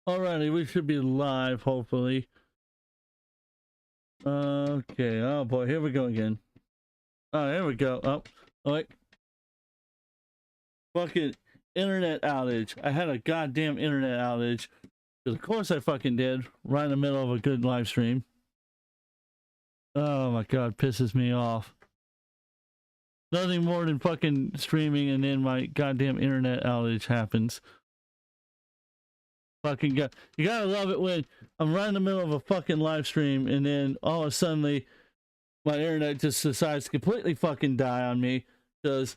Alrighty, we should be live, hopefully. Okay, oh boy, here we go again. Oh, here we go. Oh, wait. Fucking internet outage. I had a goddamn internet outage. Because of course I fucking did. Right in the middle of a good live stream. Oh my god, pisses me off. Nothing more than fucking streaming and then my goddamn internet outage happens. Fucking god. You gotta love it when I'm right in the middle of a fucking live stream and then all of a sudden my internet just decides to completely fucking die on me. Because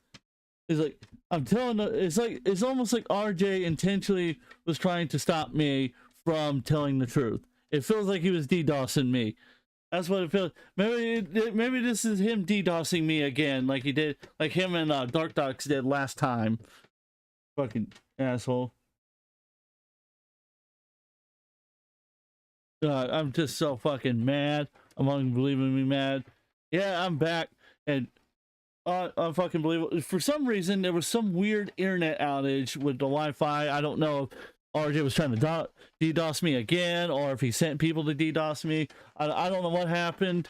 it's like, it's almost like RJ intentionally was trying to stop me from telling the truth. It feels like he was DDoSing me. That's what it feels. Maybe this is him DDoSing me again, like he did, like him and Dark Docs did last time. Fucking asshole. I'm just so fucking mad. I'm unbelievably mad. Yeah, I'm back, and unfucking for some reason there was some weird internet outage with the Wi-Fi. I don't know if RJ was trying to DDoS me again or if he sent people to DDoS me. I don't know what happened,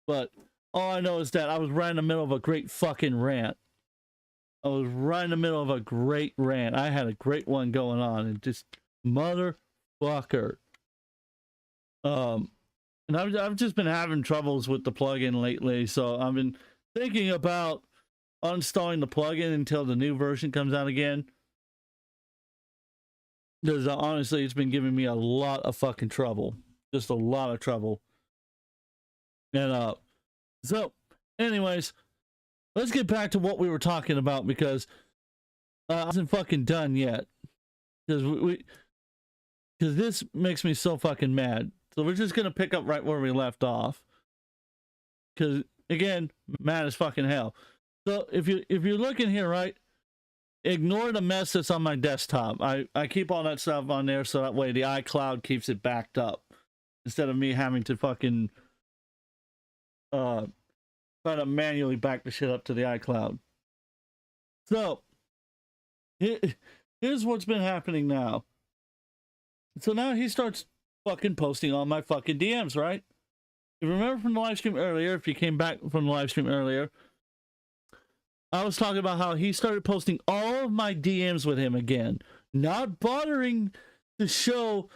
but all I know is that I was right in the middle of a great fucking rant. I was right in the middle of a great rant. I had a great one going on, and just motherfucker. And I've just been having troubles with the plugin lately, so I've been thinking about uninstalling the plugin until the new version comes out again. Because honestly, it's been giving me a lot of fucking trouble. Just a lot of trouble. And so anyways, let's get back to what we were talking about, because I wasn't fucking done yet. Because because this makes me so fucking mad. So we're just gonna pick up right where we left off. Because again, mad as fucking hell. So if you're looking here, right, ignore the mess that's on my desktop. I keep all that stuff on there so that way the iCloud keeps it backed up instead of me having to fucking try to manually back the shit up to the iCloud. So here's what's been happening now. So now he starts fucking posting all my fucking DMs, right? If you remember from the live stream earlier, if you came back from the live stream earlier, I was talking about how he started posting all of my DMs with him again, not bothering to show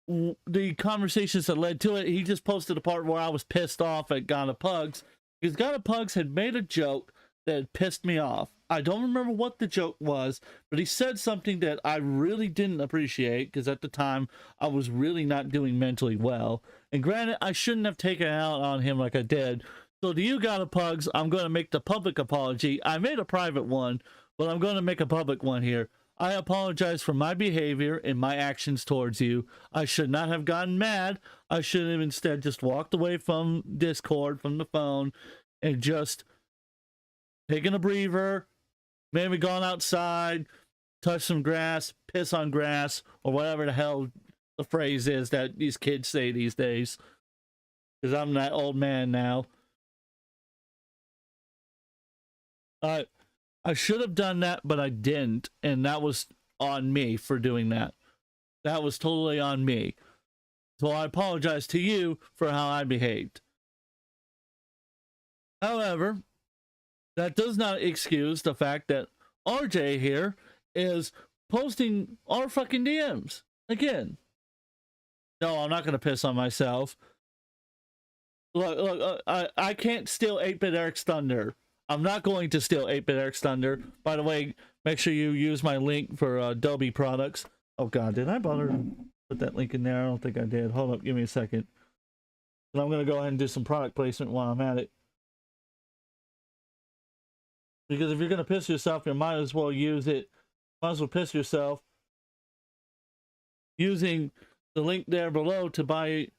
the conversations that led to it. He just posted a part where I was pissed off at Ghana Pugs, because Ghana Pugs had made a joke that had pissed me off. I don't remember what the joke was, but he said something that I really didn't appreciate, because at the time I was really not doing mentally well. And granted, I shouldn't have taken it out on him like I did. So to you, Ghana Pugs, I'm going to make the public apology. I made a private one, but I'm going to make a public one here. I apologize for my behavior and my actions towards you. I should not have gotten mad. I should have instead just walked away from Discord, from the phone, and just taken a breather, maybe gone outside, touch some grass, piss on grass, or whatever the hell the phrase is that these kids say these days. Because I'm that old man now. I should have done that, but I didn't, and that was on me for doing that. That was totally on me. So I apologize to you for how I behaved. However, that does not excuse the fact that RJ here is posting our fucking DMs again. No, I'm not going to piss on myself. Look, I can't steal 8-Bit Eric's thunder. I'm not going to steal 8-Bit Eric's thunder. By the way, make sure you use my link for Adobe products. Oh god, did I bother to put that link in there? I don't think I did. Hold up, give me a second. And I'm going to go ahead and do some product placement while I'm at it. Because if you're going to piss yourself, you might as well use it. Might as well piss yourself using the link there below to buy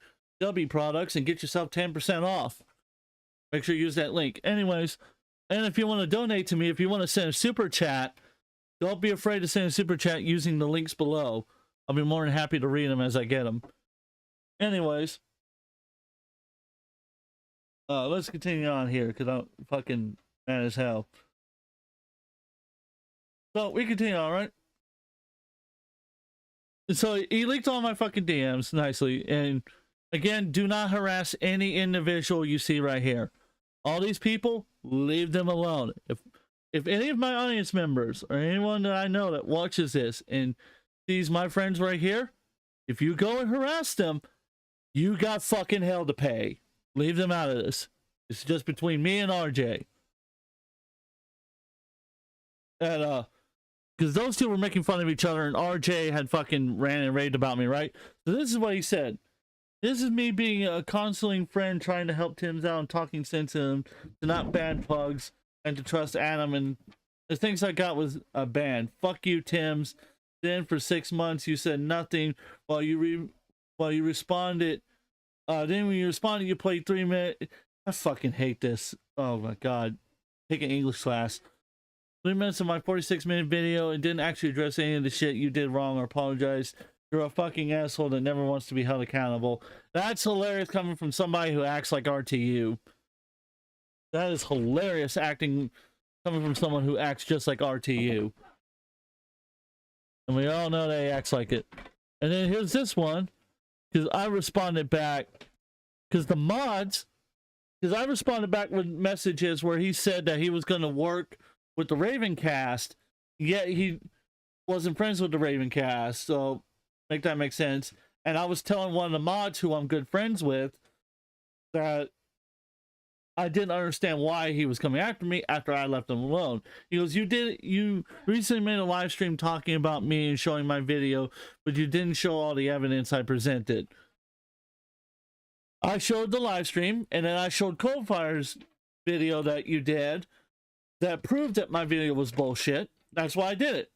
Adobe products and get yourself 10% off. Make sure you use that link. Anyways, and if you want to donate to me, if you want to send a super chat, don't be afraid to send a super chat using the links below. I'll be more than happy to read them as I get them. Anyways, let's continue on here because I'm fucking mad as hell. So we continue, all right? So he leaked all my fucking DMs nicely. And again, do not harass any individual you see right here. All these people, leave them alone. If any of my audience members or anyone that I know that watches this and sees my friends right here, if you go and harass them, you got fucking hell to pay. Leave them out of this. It's just between me and RJ. And because those two were making fun of each other, and RJ had fucking ran and raved about me, right? So this is what he said. This is me being a counseling friend, trying to help Tim's out and talking sense to him, to not ban Pugs and to trust Adam. And the things I got was a ban. Fuck you, Tim's. Then for 6 months you said nothing while you responded. Then when you responded, you played 3 minutes. I fucking hate this. Oh my god. Taking English class. 3 minutes of my 46-minute video and didn't actually address any of the shit you did wrong or apologize. You're a fucking asshole that never wants to be held accountable. That's hilarious coming from somebody who acts like RTU. That is hilarious acting coming from someone who acts just like RTU. And we all know that he acts like it. And then here's this one. Because I responded back. Because I responded back with messages where he said that he was going to work with the Raven cast, yet he wasn't friends with the Raven cast, so make that make sense. And I was telling one of the mods who I'm good friends with that I didn't understand why he was coming after me after I left him alone. He goes, you recently made a live stream talking about me and showing my video, but you didn't show all the evidence I presented. I showed the live stream, and then I showed Coldfire's video that you did that proved that my video was bullshit. That's why I did it.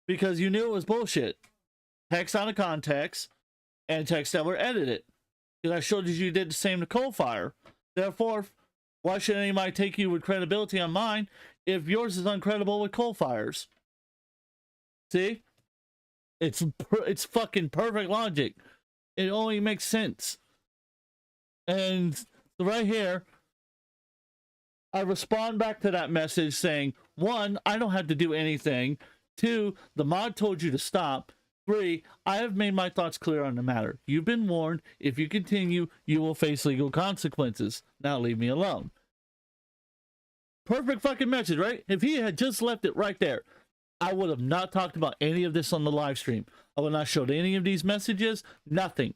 Because you knew it was bullshit. Text out of context, and text that were edited. Because I showed you did the same to Coldfire. Therefore, why should anybody take you with credibility on mine if yours is uncredible with Coldfire's? See? It's fucking perfect logic. It only makes sense. And right here, I respond back to that message saying, 1, I don't have to do anything. 2, the mod told you to stop. 3, I have made my thoughts clear on the matter. You've been warned. If you continue, you will face legal consequences. Now leave me alone. Perfect fucking message, right? If he had just left it right there, I would have not talked about any of this on the live stream. I would not showed any of these messages. Nothing.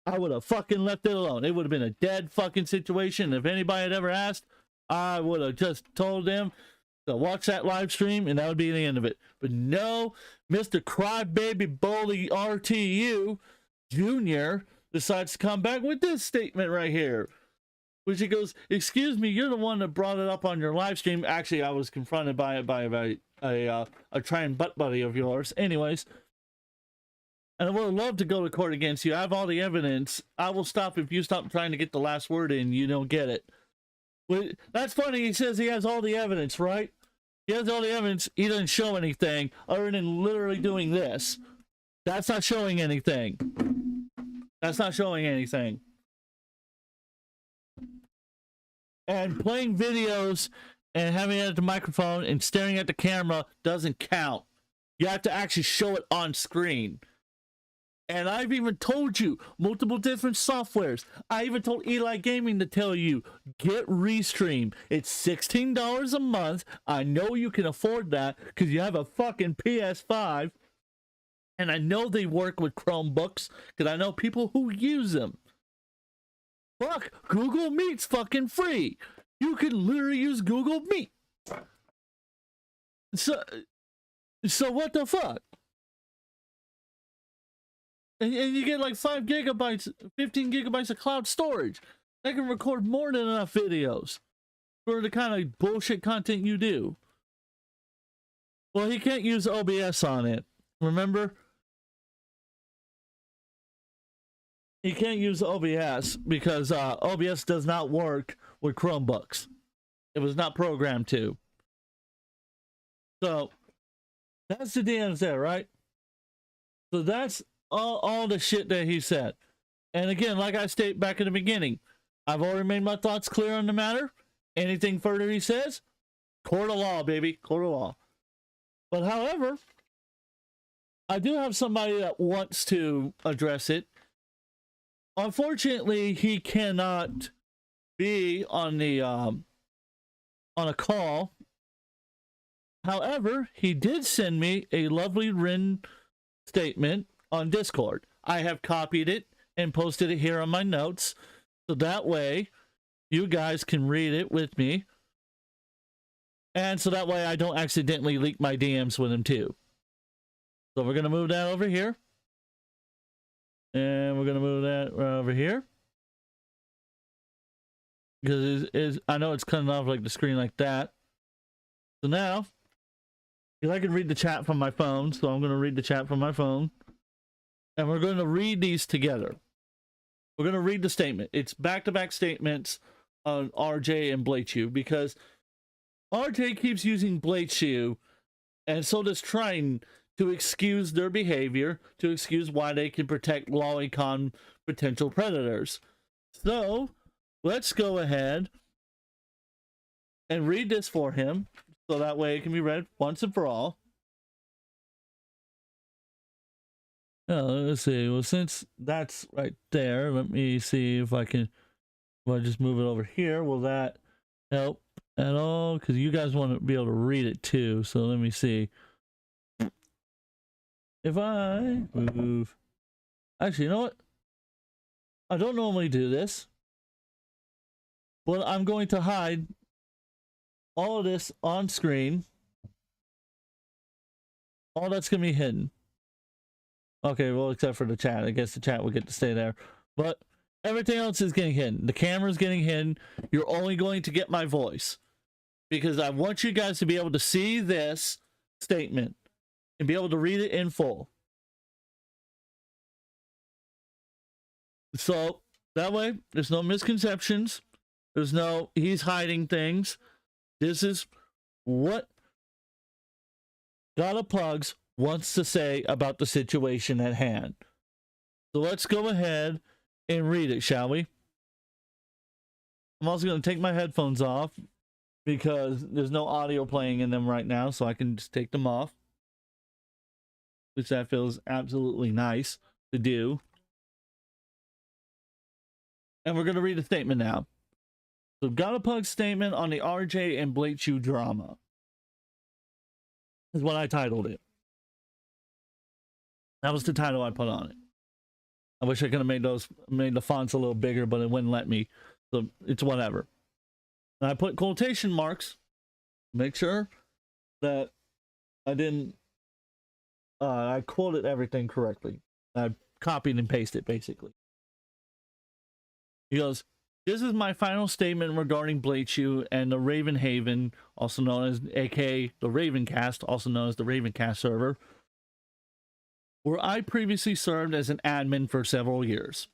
I would have fucking left it alone. It would have been a dead fucking situation. If anybody had ever asked, I would have just told them to watch that live stream, and that would be the end of it. But no, Mr. Crybaby Bully RTU Jr. decides to come back with this statement right here. Which he goes, excuse me, you're the one that brought it up on your live stream. Actually, I was confronted by it by a trying butt buddy of yours. Anyways. And I would love to go to court against you. I have all the evidence. I will stop if you stop trying to get the last word in. You don't get it. Well, that's funny. He says he has all the evidence, right? He has all the evidence. He doesn't show anything other than literally doing this. That's not showing anything. That's not showing anything. And playing videos and having it at the microphone and staring at the camera doesn't count. You have to actually show it on screen. And I've even told you multiple different softwares. I even told Eli Gaming to tell you, get Restream. It's $16 a month. I know you can afford that because you have a fucking PS5. And I know they work with Chromebooks because I know people who use them. Fuck, Google Meet's fucking free. You can literally use Google Meet. So what the fuck? And you get like 5 gigabytes, 15 gigabytes of cloud storage. That can record more than enough videos for the kind of bullshit content you do. Well, he can't use OBS on it. Remember? He can't use OBS because OBS does not work with Chromebooks. It was not programmed to. So, that's the DMs there, right? So that's all the shit that he said. And again, like I stated back in the beginning, I've already made my thoughts clear on the matter. Anything further he says, court of law, baby. Court of law. But however, I do have somebody that wants to address it. Unfortunately, he cannot be on the on a call. However, he did send me a lovely written statement on Discord. I have copied it and posted it here on my notes, so that way you guys can read it with me, and so that way I don't accidentally leak my DMs with him too. So we're going to move that over here. And we're going to move that right over here. Because I know it's cutting off like the screen like that. So now, because I can read the chat from my phone, so I'm going to read the chat from my phone. And we're going to read these together. We're going to read the statement. It's back-to-back statements on RJ and Bladechew, because RJ keeps using Bladechew, and so does Triton, to excuse their behavior, to excuse why they can protect lolicon potential predators. So, let's go ahead and read this for him, so that way it can be read once and for all. Let's see. Well, since that's right there, let me see if I can, if I just move it over here, will that help at all? Because you guys want to be able to read it too, so let me see. If I move... Actually, you know what? I don't normally do this, but I'm going to hide all of this on screen. All that's going to be hidden. Okay, well, except for the chat. I guess the chat will get to stay there. But everything else is getting hidden. The camera's getting hidden. You're only going to get my voice, because I want you guys to be able to see this statement and be able to read it in full. So that way, there's no misconceptions. There's no, he's hiding things. This is what God of Pugs wants to say about the situation at hand. So let's go ahead and read it, shall we? I'm also going to take my headphones off, because there's no audio playing in them right now, so I can just take them off, which that feels absolutely nice to do. And we're going to read a statement now. So, God of Pugs statement on the RJ and Bladechew drama is what I titled it. That was the title I put on it. I wish I could have made the fonts a little bigger, but it wouldn't let me. So it's whatever. And I put quotation marks. Make sure that I didn't. I quoted everything correctly. I copied and pasted basically. He goes, "This is my final statement regarding Bladechew and the Ravenhaven, also known as, aka the Ravencast, also known as the Ravencast server, where I previously served as an admin for several years.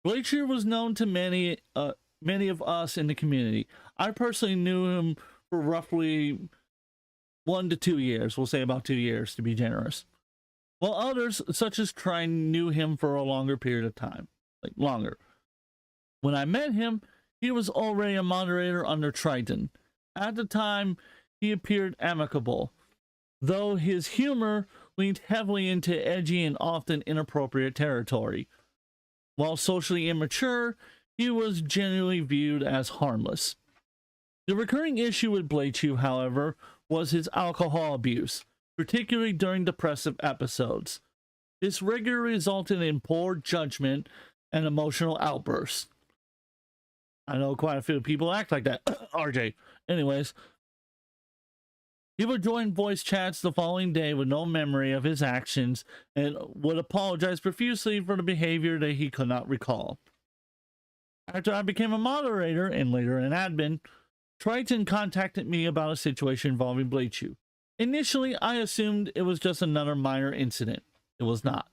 Bladechew was known to many of us in the community. I personally knew him for roughly 1 to 2 years. We'll say about 2 years to be generous. While others, such as Trine, knew him for a longer period of time, like longer. When I met him, he was already a moderator under Triton. At the time, he appeared amicable, though his humor leaned heavily into edgy and often inappropriate territory. While socially immature, he was generally viewed as harmless. The recurring issue with Bladechew, however, was his alcohol abuse, particularly during depressive episodes. This regularly resulted in poor judgment and emotional outbursts. I know quite a few people act like that. RJ. Anyways, he would join voice chats the following day with no memory of his actions and would apologize profusely for the behavior that he could not recall. After I became a moderator and later an admin, Triton contacted me about a situation involving Bladechew. Initially, I assumed it was just another minor incident. It was not.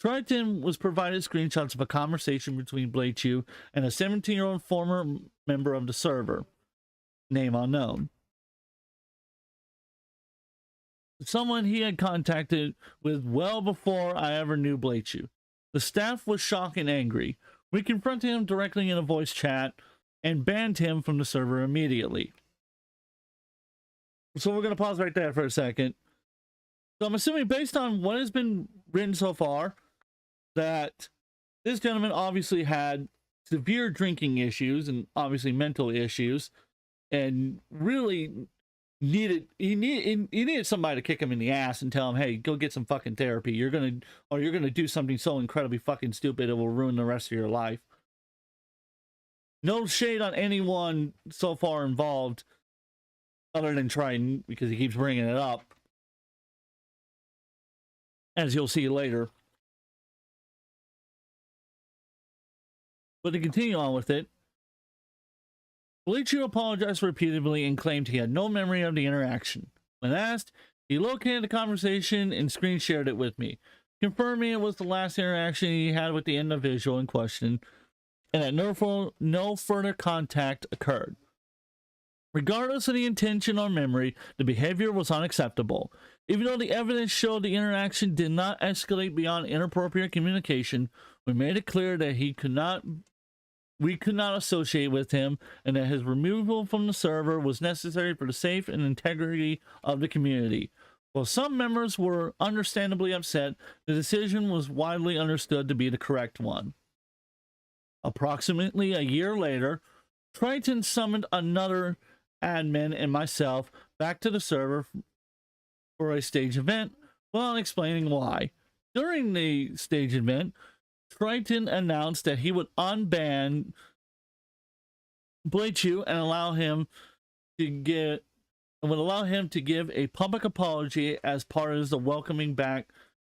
Triton was provided screenshots of a conversation between Bladechew and a 17-year-old former member of the server, name unknown. Someone he had contacted with well before I ever knew Bladechew. The staff was shocked and angry. We confronted him directly in a voice chat and banned him from the server immediately. So we're going to pause right there for a second. So I'm assuming, based on what has been written so far, that this gentleman obviously had severe drinking issues and obviously mental issues, and really he needed somebody to kick him in the ass and tell him, hey, go get some fucking therapy. You're gonna do something so incredibly fucking stupid it will ruin the rest of your life. No shade on anyone so far involved, other than Triton, because he keeps bringing it up, as you'll see later. But to continue on with it, Bleachu apologized repeatedly and claimed he had no memory of the interaction. When asked, he located the conversation and screen shared it with me, confirming it was the last interaction he had with the individual in question, and that no further contact occurred. Regardless of the intention or memory, the behavior was unacceptable. Even though the evidence showed the interaction did not escalate beyond inappropriate communication, we made it clear that we could not associate with him, and that his removal from the server was necessary for the safe and integrity of the community. While some members were understandably upset, the decision was widely understood to be the correct one. Approximately a year later, Triton summoned another admin and myself back to the server for a stage event, without explaining why. During the stage event, Triton announced that he would unban Bleachu and would allow him to give a public apology as part of the welcoming back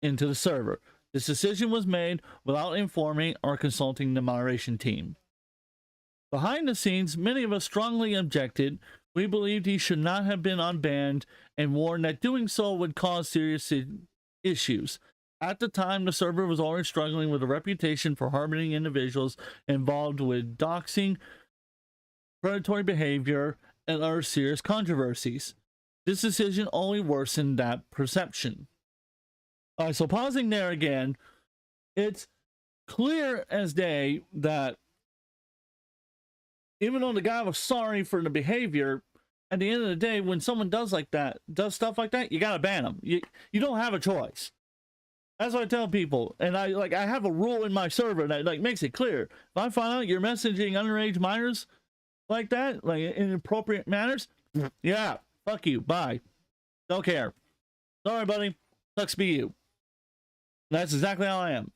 into the server. This decision was made without informing or consulting the moderation team. Behind the scenes, many of us strongly objected. We believed he should not have been unbanned and warned that doing so would cause serious issues. At the time, the server was already struggling with a reputation for harboring individuals involved with doxing, predatory behavior, and other serious controversies. This decision only worsened that perception. All right, so pausing there again, it's clear as day that even though the guy was sorry for the behavior, at the end of the day, when someone does stuff like that, you gotta ban them. You don't have a choice. That's what I tell people, and I have a rule in my server that makes it clear. If I find out you're messaging underage minors like that, like in inappropriate manners, yeah, fuck you, bye. Don't care. Sorry, buddy. Sucks to be you. That's exactly how I am.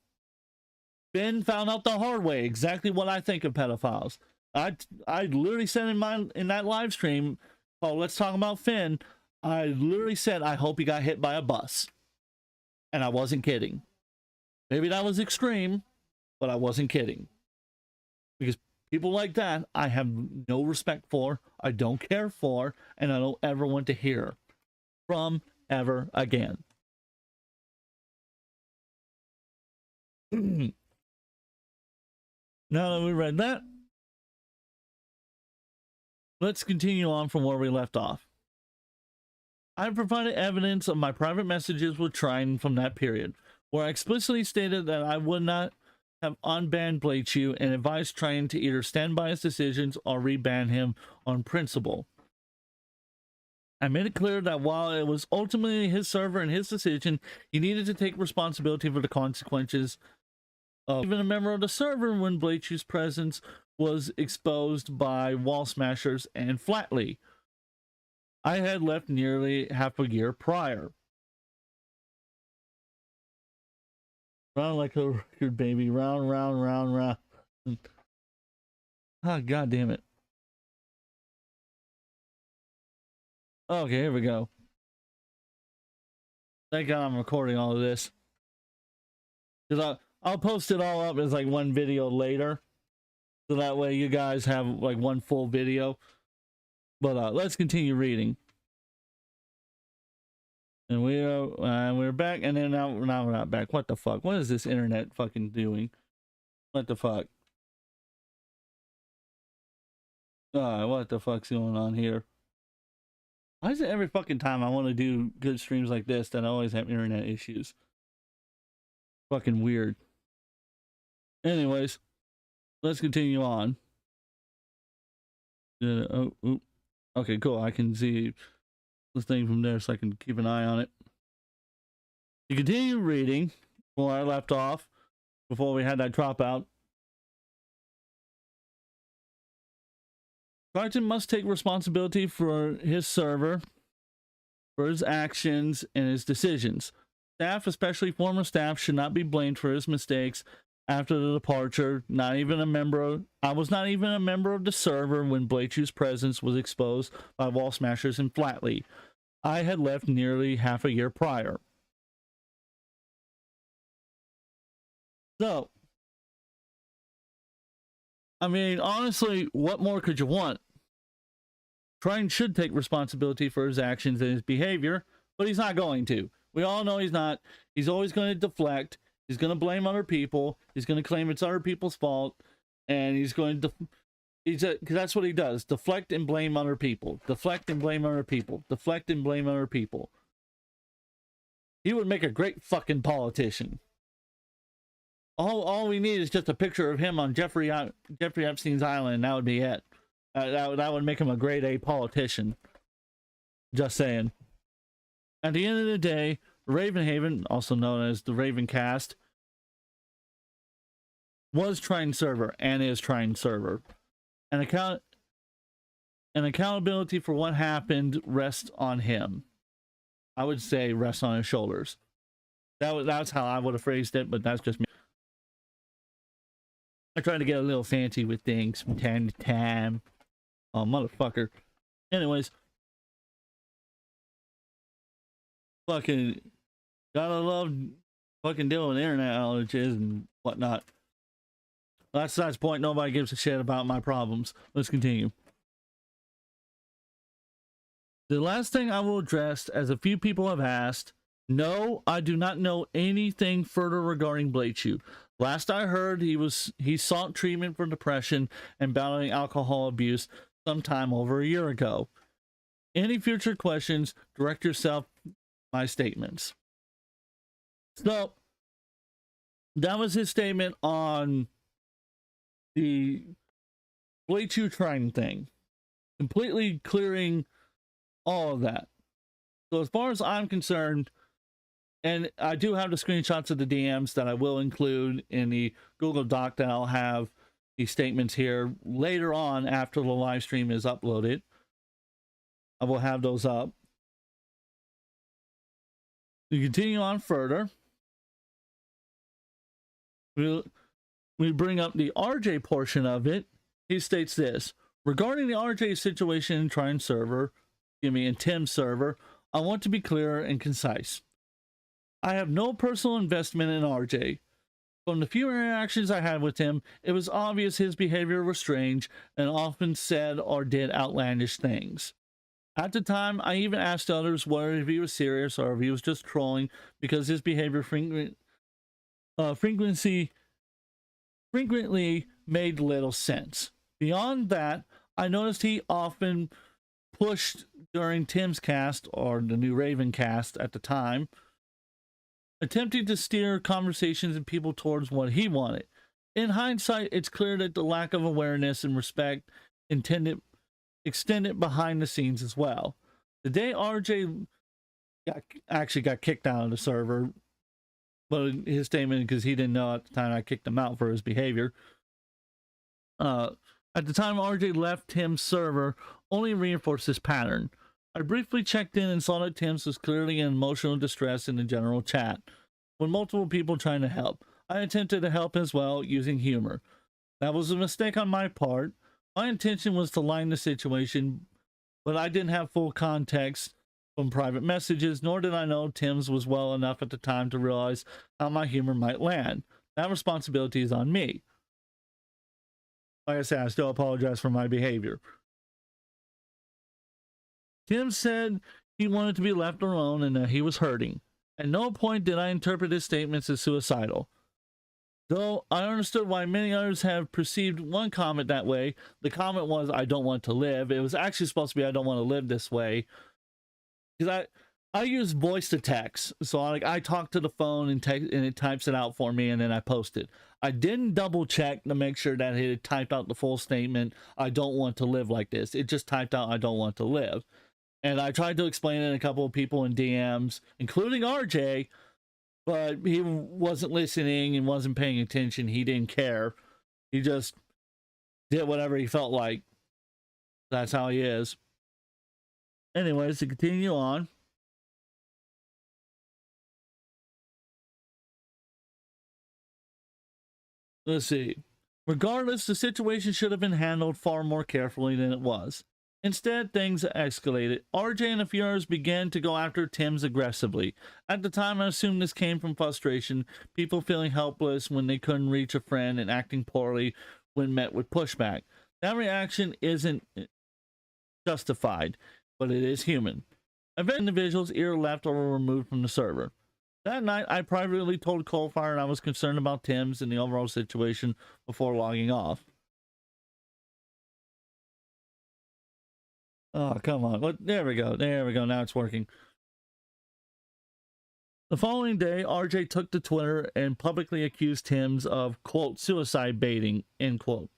Ben found out the hard way exactly what I think of pedophiles. I literally said in that live stream, oh, let's talk about Finn. I literally said, I hope he got hit by a bus. And I wasn't kidding. Maybe that was extreme, but I wasn't kidding. Because people like that, I have no respect for, I don't care for, and I don't ever want to hear from ever again. Now that we read that, let's continue on from where we left off. I provided evidence of my private messages with Triton from that period, where I explicitly stated that I would not have unbanned Bleachu and advised Triton to either stand by his decisions or reban him on principle. I made it clear that while it was ultimately his server and his decision, he needed to take responsibility for the consequences of even a member of the server when Bleachu's presence was exposed by Wall Smashers and Flatley. I had left nearly half a year prior. Round like a record, baby. Round, round, round, round. Oh, God damn it. Okay, here we go. Thank God I'm recording all of this. Because I'll post it all up as like one video later. So that way you guys have like one full video. But let's continue reading. And we're back, and then now we're not back. What the fuck? What is this internet fucking doing? What the fuck? What the fuck's going on here? Why is it every fucking time I want to do good streams like this that I always have internet issues? Fucking weird. Anyways, let's continue on. Okay, cool. I can see the thing from there, so I can keep an eye on it. To continue reading where I left off before we had that dropout, Crichton must take responsibility for his server, for his actions, and his decisions. Staff, especially former staff, should not be blamed for his mistakes after the departure. I was not even a member of the server when Blachew's presence was exposed by Wall Smashers in Flatley. I had left nearly half a year prior. So, I mean, honestly, what more could you want? Crichton should take responsibility for his actions and his behavior, but he's not going to. We all know he's not. He's always going to deflect. He's going to blame other people. He's going to claim it's other people's fault, and he's going to, because that's what he does: deflect and blame other people. Deflect and blame other people. Deflect and blame other people. He would make a great fucking politician. All we need is just a picture of him on Jeffrey Epstein's island, and that would be it. That would make him a grade A politician. Just saying. At the end of the day, Ravenhaven, also known as the Ravencast, was Triton server and is Triton server. And accountability for what happened rests on him. I would say rests on his shoulders. That's how I would have phrased it, but that's just me. I try to get a little fancy with things from time to time. Oh, motherfucker. Anyways. Fucking gotta love fucking dealing with internet outages and whatnot. That's the point. Nobody gives a shit about my problems. Let's continue. The last thing I will address, as a few people have asked, no, I do not know anything further regarding Blachew. Last I heard, he sought treatment for depression and battling alcohol abuse sometime over a year ago. Any future questions, direct yourself my statements. So that was his statement on the Blachew Triton thing, completely clearing all of that. So as far as I'm concerned, and I do have the screenshots of the DMs that I will include in the Google Doc that I'll have the statements here later on after the live stream is uploaded. I will have those up. To continue on further, we bring up the RJ portion of it. He states this: regarding the RJ situation in Triton server, and Tim's server, I want to be clear and concise. I have no personal investment in RJ. From the few interactions I had with him, it was obvious his behavior was strange and often said or did outlandish things. At the time, I even asked others whether if he was serious or if he was just trolling, because his behavior frequently made little sense. Beyond that, I noticed he often pushed during Timbscast, or the new Ravencast at the time, attempting to steer conversations and people towards what he wanted. In hindsight, it's clear that the lack of awareness and respect extended behind the scenes as well. The day RJ actually got kicked out of the server, but his statement, because he didn't know at the time I kicked him out for his behavior. At the time RJ left Tim's server, only reinforced this pattern. I briefly checked in and saw that Tim's was clearly in emotional distress in the general chat, with multiple people trying to help. I attempted to help as well, using humor. That was a mistake on my part. My intention was to line the situation, but I didn't have full context from private messages, nor did I know Tim's was well enough at the time to realize how my humor might land. That responsibility is on me. Like I said, I still apologize for my behavior. Tim said he wanted to be left alone and that he was hurting. At no point did I interpret his statements as suicidal. Though I understood why many others have perceived one comment that way. The comment was, I don't want to live. It was actually supposed to be, I don't want to live this way. Because I use voice to text. So I talk to the phone and it types it out for me, and then I post it. I didn't double check to make sure that it had typed out the full statement, I don't want to live like this. It just typed out, I don't want to live. And I tried to explain it to a couple of people in DMs, including RJ, but he wasn't listening and wasn't paying attention. He didn't care. He just did whatever he felt like. That's how he is. Anyways, to continue on. Let's see. Regardless, the situation should have been handled far more carefully than it was. Instead, things escalated. RJ and a few others began to go after Timbs aggressively. At the time, I assumed this came from frustration, people feeling helpless when they couldn't reach a friend and acting poorly when met with pushback. That reaction isn't justified, but it is human. Eventually, individuals either left or were removed from the server. That night, I privately told Coalfire and I was concerned about Timbs and the overall situation before logging off. Oh, come on. There we go. There we go. Now it's working. The following day, RJ took to Twitter and publicly accused Timbs of, quote, suicide baiting, end quote.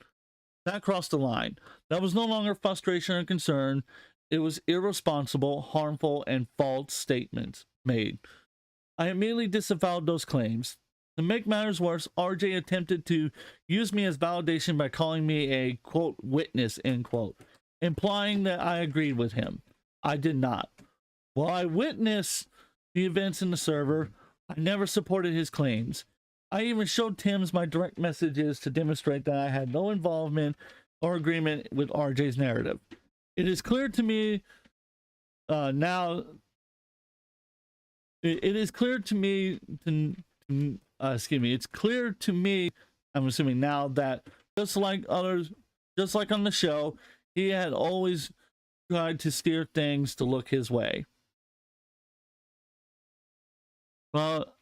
That crossed the line. That was no longer frustration or concern. It was irresponsible, harmful, and false statements made. I immediately disavowed those claims. To make matters worse, RJ attempted to use me as validation by calling me a, quote, witness, end quote, implying that I agreed with him. I did not. While I witnessed the events in the server, I never supported his claims. I even showed Timbs my direct messages to demonstrate that I had no involvement or agreement with RJ's narrative. It is clear to me now. It is clear to me it's clear to me, I'm assuming now, that just like others, just like on the show, he had always tried to steer things to look his way. Well,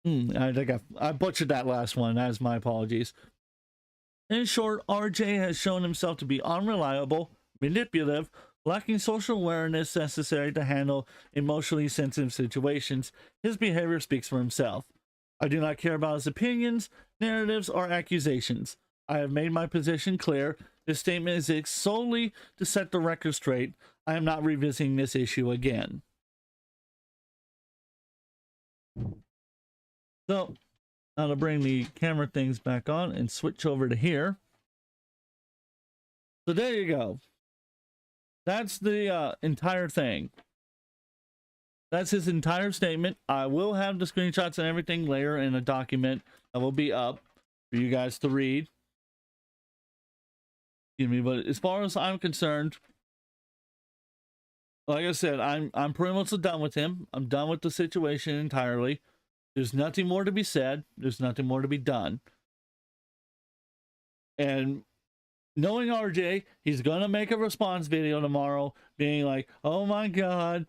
I think I butchered that last one. That's my apologies. In short, RJ has shown himself to be unreliable, manipulative, lacking social awareness necessary to handle emotionally sensitive situations. His behavior speaks for himself. I do not care about his opinions, narratives, or accusations. I have made my position clear. This statement is solely to set the record straight. I am not revisiting this issue again. So, now to bring the camera things back on and switch over to here. So there you go. That's the entire thing. That's his entire statement. I will have the screenshots and everything later in a document that will be up for you guys to read. Excuse me, but as far as I'm concerned, like I said, I'm pretty much done with him. I'm done with the situation entirely. There's nothing more to be said. There's nothing more to be done. And knowing RJ, he's gonna make a response video tomorrow being like, oh my god,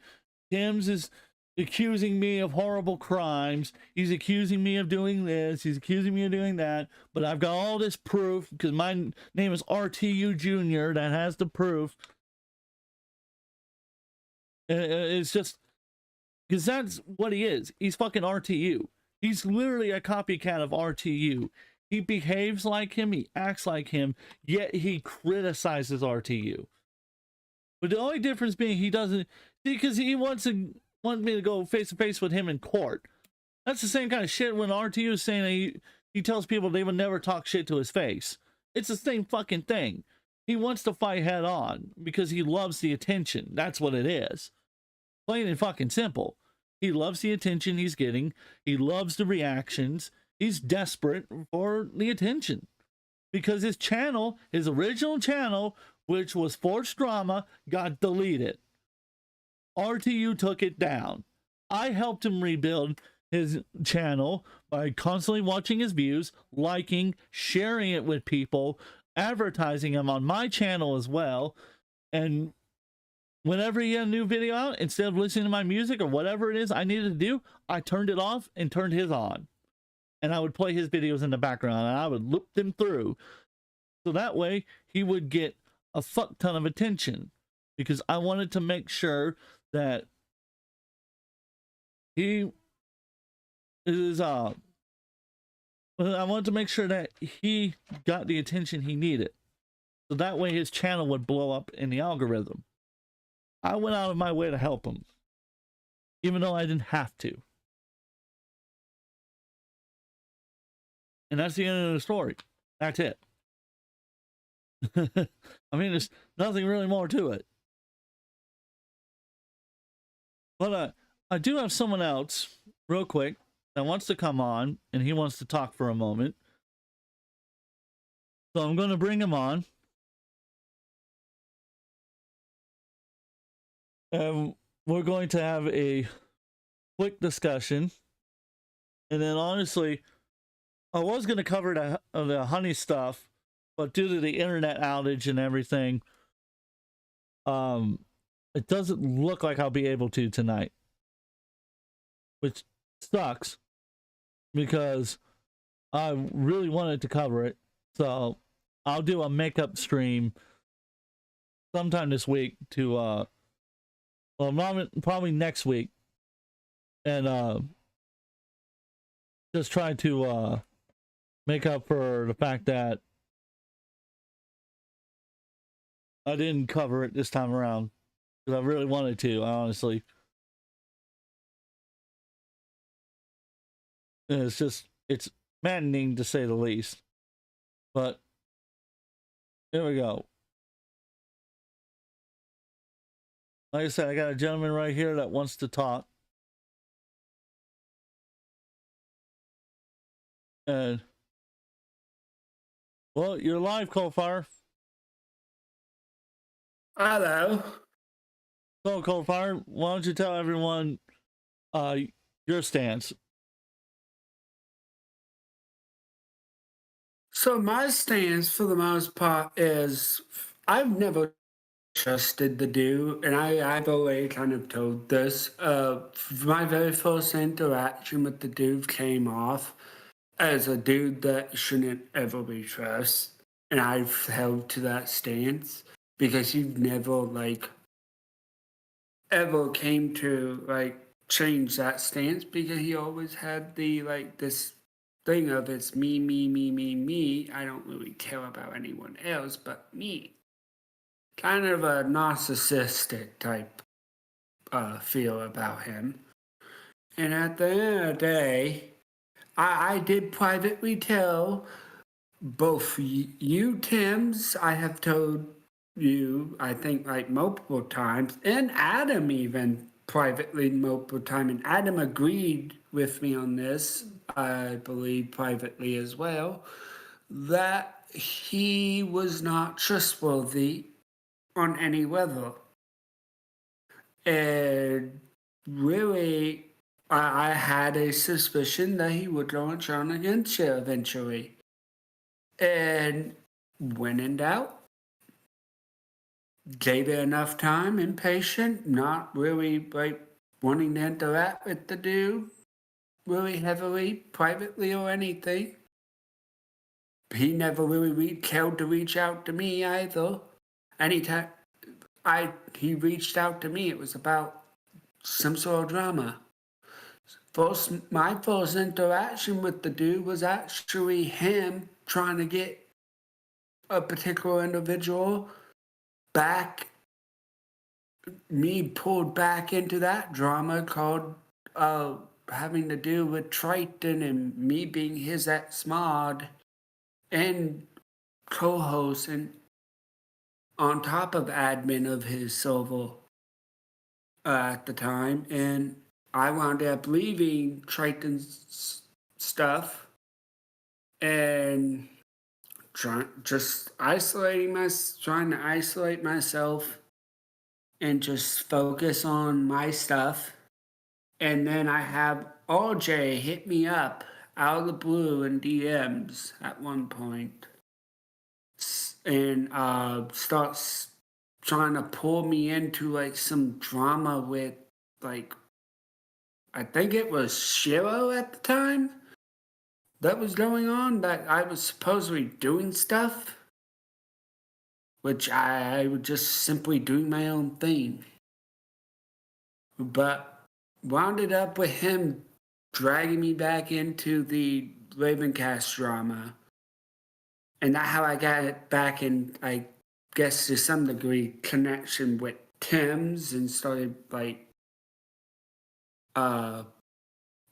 Timbs is accusing me of horrible crimes. He's accusing me of doing this. He's accusing me of doing that. But I've got all this proof because my name is RTU Jr. that has the proof. It's just because that's what he is. He's fucking RTU. He's literally a copycat of RTU. He behaves like him, he acts like him, yet he criticizes RTU. But the only difference being he doesn't, because he wants me to go face to face with him in court. That's the same kind of shit when RTU is saying that he tells people they would never talk shit to his face. It's the same fucking thing. He wants to fight head on because he loves the attention. That's what it is. Plain and fucking simple. He loves the attention he's getting. He loves the reactions. He's desperate for the attention because his channel, his original channel, which was Forced Drama, got deleted. RTU took it down. I helped him rebuild his channel by constantly watching his views, liking, sharing it with people, advertising him on my channel as well. And whenever he had a new video out, instead of listening to my music or whatever it is I needed to do, I turned it off and turned his on. And I would play his videos in the background and I would loop them through. So that way he would get a fuck ton of attention because I wanted to make sure that he is, I wanted to make sure that he got the attention he needed. So that way his channel would blow up in the algorithm. I went out of my way to help him, even though I didn't have to. And that's the end of the story. That's it. I mean, there's nothing really more to it. But I do have someone else, real quick, that wants to come on, and he wants to talk for a moment. So I'm going to bring him on. And we're going to have a quick discussion. And then, honestly, I was going to cover the honey stuff, but due to the internet outage and everything, it doesn't look like I'll be able to tonight, which sucks because I really wanted to cover it. So I'll do a makeup stream sometime this week to probably next week, and just try to make up for the fact that I didn't cover it this time around, because I really wanted to, honestly. And it's maddening to say the least. But here we go. Like I said, I got a gentleman right here that wants to talk. And, well, you're live, Coalfire. Hello. So, Coalfire, why don't you tell everyone your stance? So my stance, for the most part, is I've never trusted the dude, and I've already kind of told this. My very first interaction with the dude came off as a dude that shouldn't ever be trusted, and I've held to that stance because you've never ever came to change that stance, because he always had the this thing of it's me, me, me, me, me. I don't really care about anyone else but me. Kind of a narcissistic type feel about him. And at the end of the day, I did privately tell both you, Tims, I have told you, I think multiple times, and Adam even privately multiple times, and Adam agreed with me on this, I believe privately as well, that he was not trustworthy on any level. And really, I had a suspicion that he would go and turn against you eventually. And when in doubt, gave it enough time, impatient, not really wanting to interact with the dude really heavily, privately or anything. He never really cared to reach out to me either. Anytime he reached out to me, it was about some sort of drama. My first interaction with the dude was actually him trying to get a particular individual back, me pulled back into that drama called having to do with Triton and me being his ex-mod and co-host and on top of admin of his server at the time. And I wound up leaving Triton's stuff and trying to isolate myself and just focus on my stuff. And then I have RJ hit me up out of the blue in DMs at one point and starts trying to pull me into some drama with I think it was Shiro at the time that was going on, that I was supposedly doing stuff, which I was just simply doing my own thing. But wound it up with him dragging me back into the Ravencast drama. And that's how I got it back in, I guess to some degree, connection with Tim's and started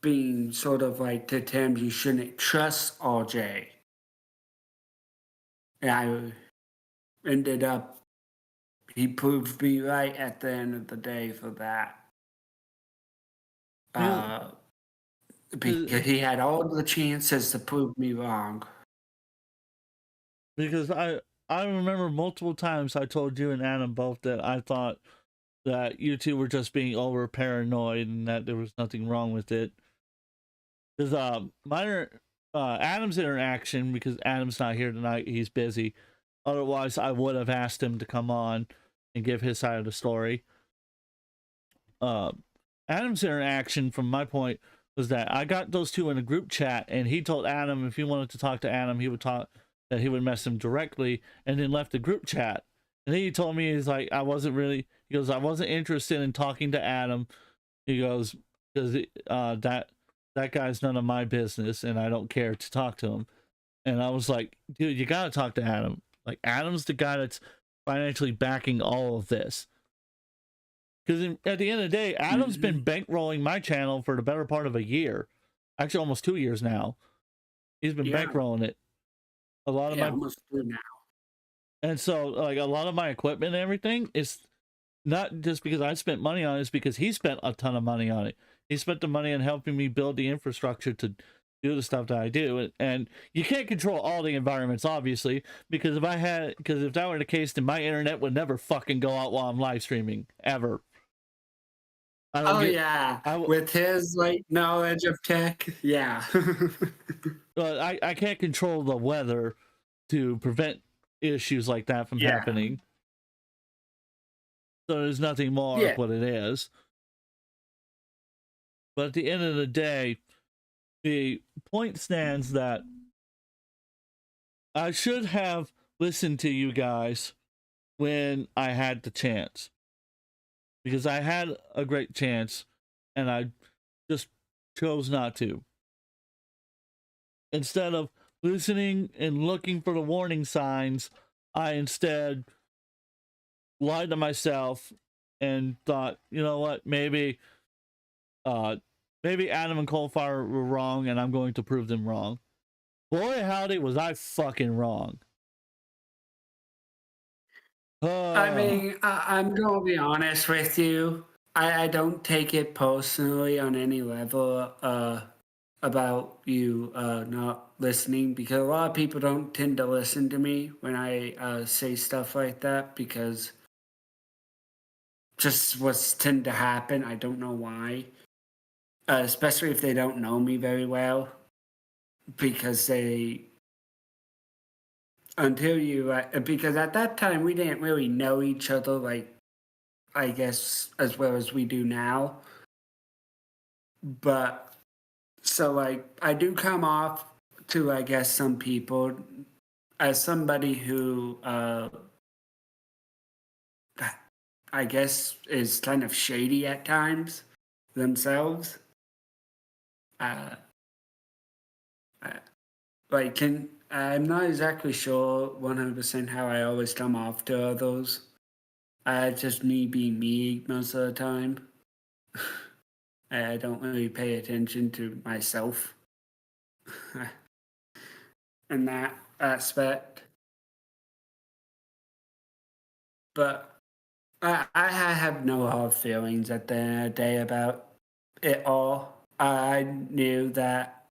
being sort of like to Tim, you shouldn't trust RJ. And I ended up, he proved me right at the end of the day for that. Because, Because he had all the chances to prove me wrong. because I remember multiple times I told you and Adam both that I thought that you two were just being over paranoid and that there was nothing wrong with it. Because Adam's interaction, because Adam's not here tonight, he's busy. Otherwise, I would have asked him to come on and give his side of the story. Adam's interaction, from my point, was that I got those two in a group chat, and he told Adam if he wanted to talk to Adam, he would mess him directly, and then left the group chat. And then he told me, he's like, I wasn't interested in talking to Adam. He goes, because that guy's none of my business, and I don't care to talk to him. And I was like, dude, you gotta talk to Adam. Like, Adam's the guy that's financially backing all of this. Because at the end of the day, Adam's been bankrolling my channel for the better part of a year. Actually, almost 2 years now. He's been bankrolling it. A lot of my almost 2 now. And so, like, a lot of my equipment and everything is not just because I spent money on it, it's because he spent a ton of money on it. He spent the money on helping me build the infrastructure to do the stuff that I do. And you can't control all the environments, obviously, because if that were the case, then my internet would never fucking go out while I'm live streaming, ever. With his, like, knowledge of tech, yeah. But I can't control the weather to prevent issues like that from happening. So there's nothing more of what it is. But at the end of the day, the point stands that I should have listened to you guys when I had the chance. Because I had a great chance, and I just chose not to. Instead of listening and looking for the warning signs, I instead lied to myself and thought, you know what, maybe Adam and Coalfire were wrong, and I'm going to prove them wrong. Boy, howdy, was I fucking wrong. I mean, I'm going to be honest with you. I don't take it personally on any level about you not listening, because a lot of people don't tend to listen to me when I say stuff like that, because just what's tend to happen. I don't know why. Especially if they don't know me very well, because because at that time we didn't really know each other, like, I guess, as well as we do now. But so, like, I do come off to, I guess, some people as somebody who I guess is kind of shady at times themselves. I'm not exactly sure 100% how I always come off to others. Just me being me most of the time. I don't really pay attention to myself in that aspect. But I have no hard feelings at the end of the day about it all. I knew that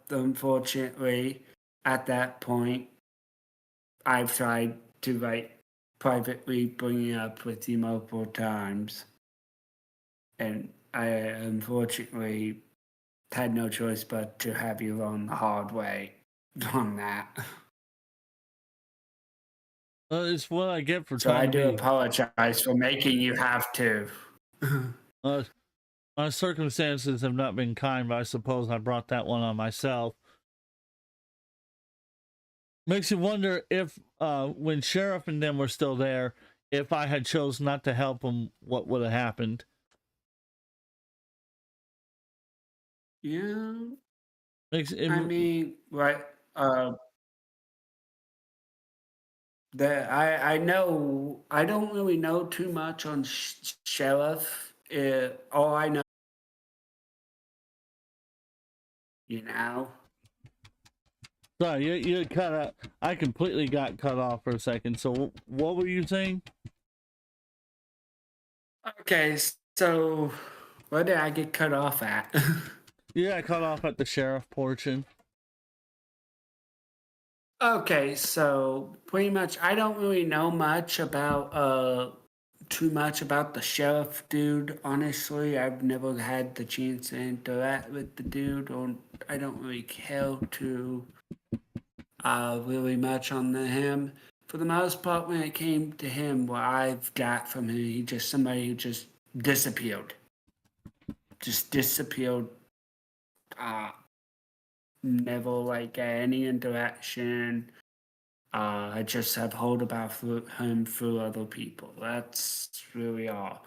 unfortunately, at that point, I've tried to, like, privately bring it up with you multiple times. And I unfortunately had no choice but to have you learn the hard way on that. It's what I get for So trying I to do be. apologize for making you have to. My circumstances have not been kind, but I suppose I brought that one on myself. Makes you wonder if, when Sheriff and them were still there, if I had chose not to help them, what would have happened? Yeah. I mean, right. I know I don't really know too much on Sheriff. All I know you know? Sorry, you cut out. I completely got cut off for a second. So what were you saying? Okay, so where did I get cut off at? You got cut off at the sheriff portion. Okay, so pretty much I don't really know much about too much about the sheriff dude, honestly. I've never had the chance to interact with the dude, or I don't really care to really much on him. For the most part, when it came to him, what I've got from him, he just somebody who just disappeared. Just disappeared. Never like any interaction. I just have heard about him through other people. That's really all.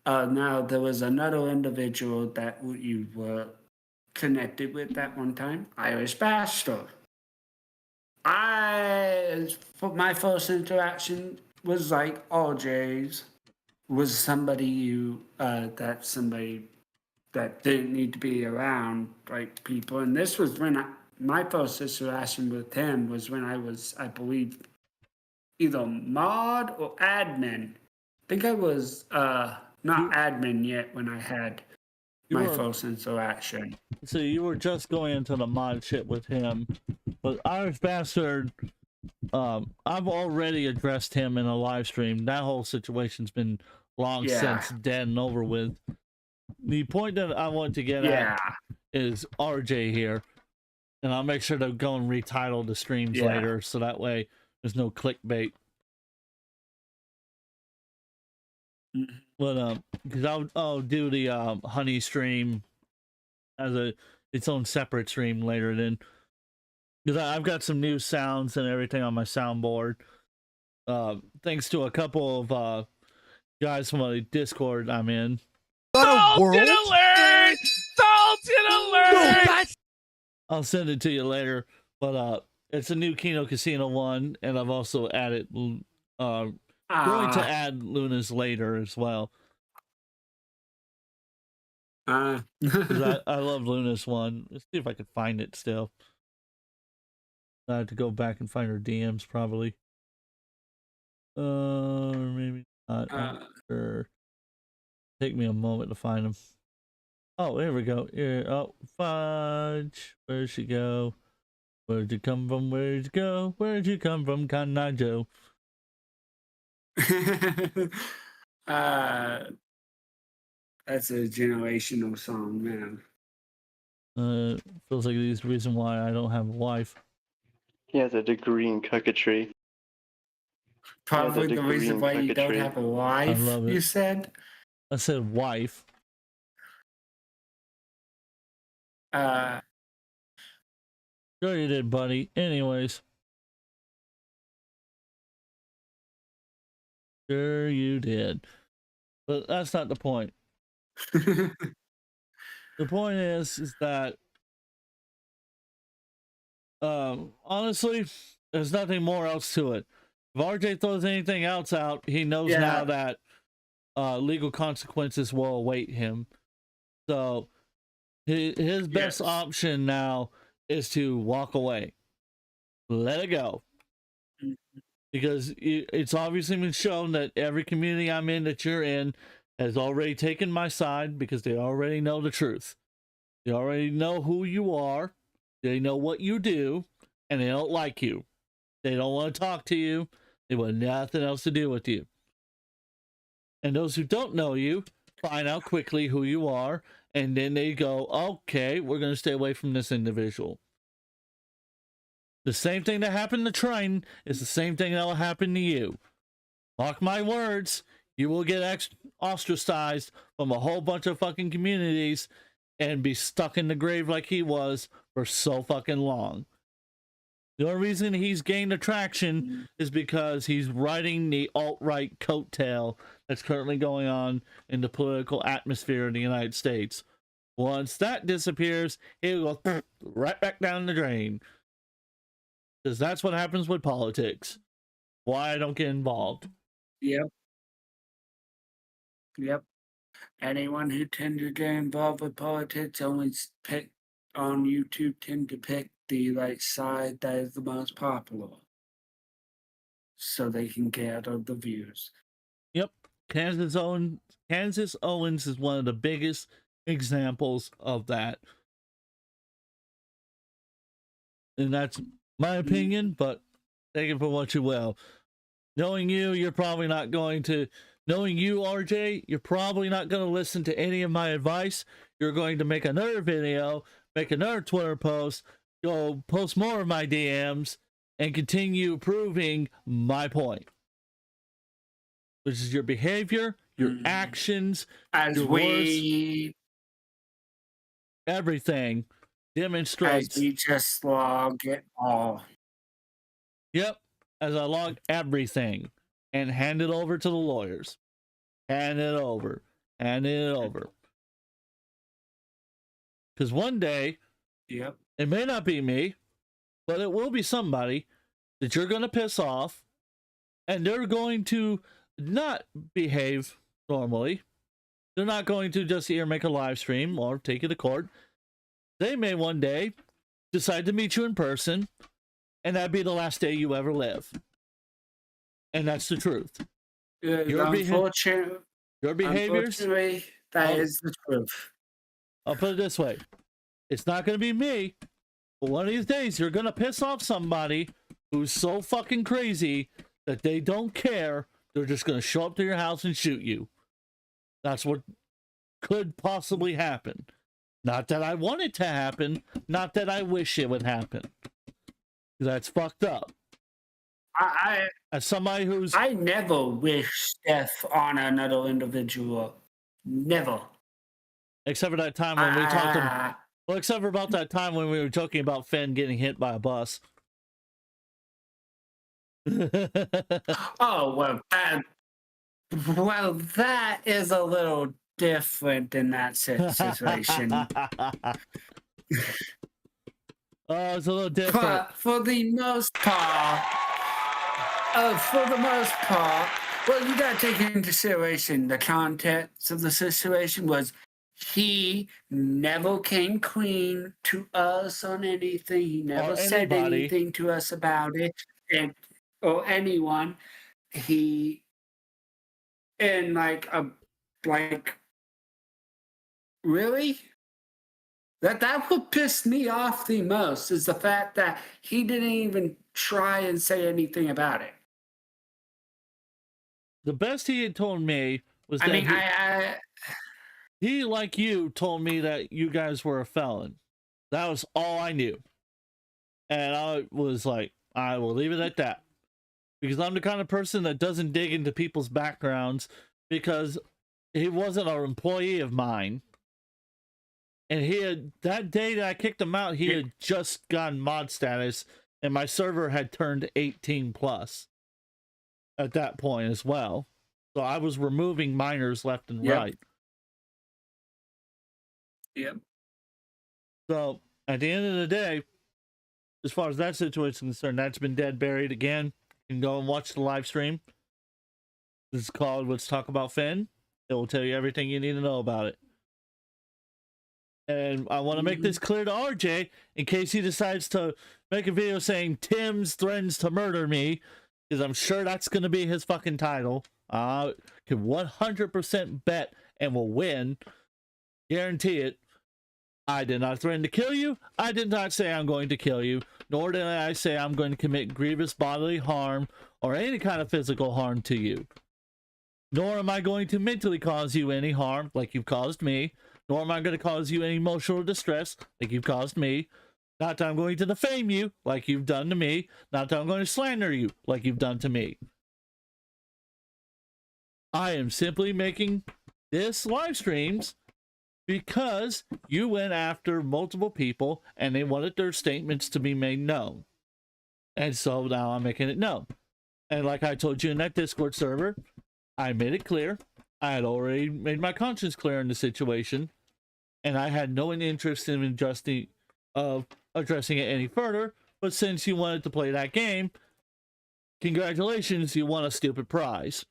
Now there was another individual that you were connected with at one time, Irish Bastard. My first interaction was like RJ's. Was somebody that didn't need to be around like people, and this was when my first interaction with him was when I was, I believe, either mod or admin. I think I was not admin yet when I had my first interaction. So you were just going into the mod shit with him, but Irish Bastard, I've already addressed him in a live stream. That whole situation's been long since dead and over with. The point that I want to get at is RJ here, and I'll make sure to go and retitle the streams later, so that way there's no clickbait. But because I'll do the honey stream as its own separate stream later. Then because I've got some new sounds and everything on my soundboard, thanks to a couple of guys from a Discord I'm in. Salted alert! Salted alert! No, I'll send it to you later, but it's a new Kino Casino one, and I've also added going to add Luna's later as well. I love Luna's one. Let's see if I can find it still. I have to go back and find her DMs probably. Or maybe not. I'm sure. Take me a moment to find them. Oh, here we go. Here. Oh, fudge. Where'd she go? Where'd you come from? Where'd you go? Where'd you come from, Cotton Joe? That's a generational song, man. Feels like the reason why I don't have a wife. He has a degree in coquetry. Probably the reason why you don't have a wife, I love it. you said? I said wife. Sure you did, buddy. Anyways. Sure you did. But that's not the point. The point is that honestly, there's nothing more else to it. If RJ throws anything else out, he knows now that legal consequences will await him. So his best option now is to walk away. Let it go. Because it's obviously been shown that every community I'm in that you're in has already taken my side because they already know the truth. They already know who you are. They know what you do, and they don't like you. They don't want to talk to you. They want nothing else to do with you. And those who don't know you find out quickly who you are, and then they go, okay, we're going to stay away from this individual. The same thing that happened to Train is the same thing that will happen to you. Mark my words, you will get ostracized from a whole bunch of fucking communities and be stuck in the grave like he was for so fucking long. The only reason he's gained attraction is because he's riding the alt-right coattail that's currently going on in the political atmosphere in the United States. Once that disappears, he'll go right back down the drain. Because that's what happens with politics. Why I don't get involved. Yep. Anyone who tends to get involved with politics on YouTube tend to pick the side that is the most popular, so they can gather the views. Yep. Kansas Owens is one of the biggest examples of that. And that's my opinion, but take it for what you will. Knowing you, you're probably not going to... Knowing you, RJ, you're probably not going to listen to any of my advice. You're going to make another video, make another Twitter post, go post more of my DMs, and continue proving my point. Which is your behavior, your actions, your words, everything demonstrates. As we just log it all. Yep, as I log everything and hand it over to the lawyers. Hand it over. Hand it over. Because one day, yep, it may not be me, but it will be somebody that you're going to piss off, and they're going to not behave normally. They're not going to just either make a live stream or take you to court. They may one day decide to meet you in person, and that'd be the last day you ever live. And that's the truth. Your behaviors. Unfortunately, that is the truth. I'll put it this way. It's not going to be me, but one of these days you're going to piss off somebody who's so fucking crazy that they don't care. They're just going to show up to your house and shoot you. That's what could possibly happen. Not that I want it to happen. Not that I wish it would happen. That's fucked up. As somebody who's... I never wish death on another individual. Never. Except for that time when we talked about... Well, except for about that time when we were talking about Finn getting hit by a bus. Oh, well, that is a little different in that situation. Oh, it's a little different. But for the most part, well, you gotta take into consideration the context of the situation was he never came clean to us on anything. He never said anything to us about it, or anyone. He, and really? That would piss me off the most is the fact that he didn't even try and say anything about it. The best he had told me was that he, like you, told me that you guys were a felon. That was all I knew. And I was like, I will leave it at that. Because I'm the kind of person that doesn't dig into people's backgrounds, because he wasn't an employee of mine. And he had, that day that I kicked him out, he had just gotten mod status, and my server had turned 18 plus at that point as well. So I was removing minors left and right. Yep. So at the end of the day, as far as that situation is concerned, that's been dead, buried again. You can go and watch the live stream. This is called Let's Talk About Finn. It will tell you everything you need to know about it. And I want to make this clear to RJ in case he decides to make a video saying Tim's threatens to murder me, because I'm sure that's going to be his fucking title. I can 100% bet and will win. Guarantee it. I did not threaten to kill you. I did not say I'm going to kill you. Nor did I say I'm going to commit grievous bodily harm or any kind of physical harm to you. Nor am I going to mentally cause you any harm like you've caused me. Nor am I going to cause you any emotional distress like you've caused me. Not that I'm going to defame you like you've done to me. Not that I'm going to slander you like you've done to me. I am simply making this live streams because you went after multiple people and they wanted their statements to be made known. And so now I'm making it known. And like I told you in that Discord server, I made it clear. I had already made my conscience clear in the situation. And I had no interest in addressing it any further. But since you wanted to play that game, congratulations, you won a stupid prize.